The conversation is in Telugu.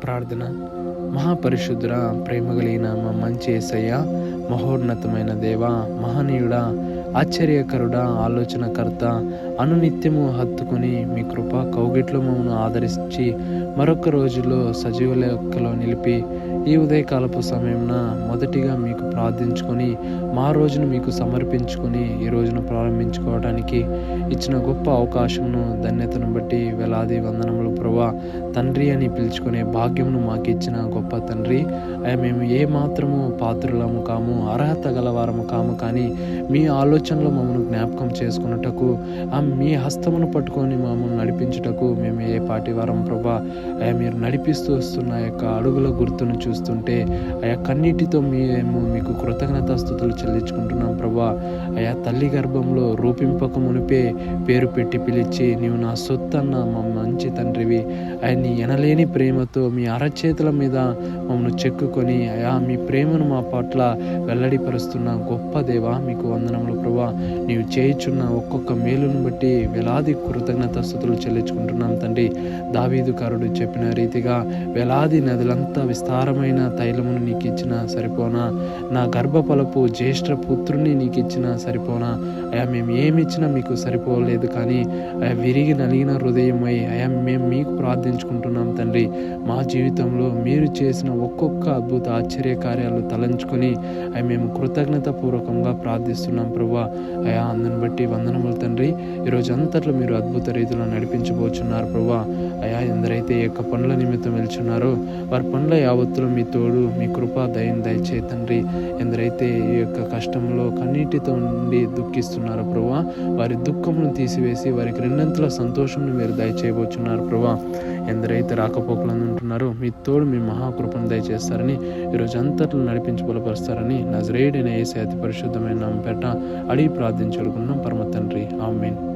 ప్రార్థన. మహాపరిశుద్ధుడ, ప్రేమ కలిగిన మా మంచి యేసయ్య, మహోన్నతమైన దేవ, మహనీయుడా, ఆశ్చర్యకరుడా, ఆలోచనకర్త, అనునిత్యము హత్తుకుని మీ కృప కౌగిట్లో మమ్మల్ని ఆదరించి మరొక రోజులో సజీవ లెక్కలో నిలిపి ఈ ఉదయకాలపు సమయంన మొదటిగా మీకు ప్రార్థించుకొని మా రోజును మీకు సమర్పించుకొని ఈ రోజును ప్రారంభించుకోవడానికి ఇచ్చిన గొప్ప అవకాశమును ధన్యతను బట్టి వేలాది వందనములు ప్రభువా. తండ్రి అని పిలుచుకునే భాగ్యమును మాకు ఇచ్చిన గొప్ప తండ్రి. మేము ఏ మాత్రము పాత్రులము కాము, అర్హత గలవారము కాము, కానీ మీ ఆలోచనలు మమ్మల్ని జ్ఞాపకం చేసుకున్నటకు, మీ హస్తమును పట్టుకొని మమ్మల్ని నడిపించుటకు మేము ఏ పాటి వారం ప్రభా. మీరు నడిపిస్తూ వస్తున్న యొక్క అడుగుల గుర్తును చూస్తుంటే కన్నీటితో మేము మీకు కృతజ్ఞతాస్తుతులు చెల్లించుకుంటున్నాం ప్రభా. తల్లి గర్భంలో రూపింపక మునిపే పేరు పెట్టి పిలిచి నీవు నా సొత్తు అన్న మా మంచి తండ్రివి. నీ ఎనలేని ప్రేమతో మీ అరచేతుల మీద మమ్మల్ని చెక్కుకొని మీ ప్రేమను మా పట్ల వెల్లడిపరుస్తున్న గొప్ప దేవ, మీకు వందనములు ప్రభా. నీవు చేయుచున్న ఒక్కొక్క మేలును బట్టి వేలాది కృతజ్ఞతాస్తుతులు చెల్లించుకుంటున్నాం తండ్రి. దావీదుకారుడు చెప్పిన రీతిగా వేలాది నదులంతా విస్తారమైన తైలమును నీకు ఇచ్చిన సరిపోనా, నా గర్భఫలపు జ్యేష్ఠ పుత్రుని నీకు ఇచ్చిన సరిపోనా. మేము ఏమిచ్చినా మీకు సరిపోలేదు, కానీ విరిగి నలిగిన హృదయమై మేము మీకు ప్రార్థించుకుంటున్నాం తండ్రి. మా జీవితంలో మీరు చేసిన ఒక్కొక్క అద్భుత ఆశ్చర్య కార్యాలు తలంచుకొని మేము కృతజ్ఞత పూర్వకంగా ప్రార్థిస్తున్నాం ప్రభా. అందుని బట్టి వందనములు తండ్రి. ఈరోజు అంతట్లో మీరు అద్భుత రీతిలో నడిపించబోచున్నారు ప్రభా. ఎందరైతే ఈ యొక్క పనుల నిమిత్తం వెళ్తున్నారో వారి పనుల యావత్తులో మీ తోడు, మీ కృప దయచే తండ్రి. ఎందరైతే ఈ యొక్క కష్టంలో కన్నీటితో ఉండి దుఃఖిస్తున్నారో ప్రభా, వారి దుఃఖమును తీసివేసి వారికి రెండంతల సంతోషంను మీరు దయచేయబోచున్నారు ప్రభా. ఎందరైతే రాకపోకలను ఉంటున్నారో మీ తోడు, మీ మహాకృపను దయచేస్తారని, ఈరోజు అంతట్లో నడిపించి బలపరుస్తారని నజరేయుడైన యేసయ్య అతి పరిశుద్ధమైన నామం పేరట అడిగి ప్రార్థించుకున్నాం పరమ తండ్రి. ఆమేన్.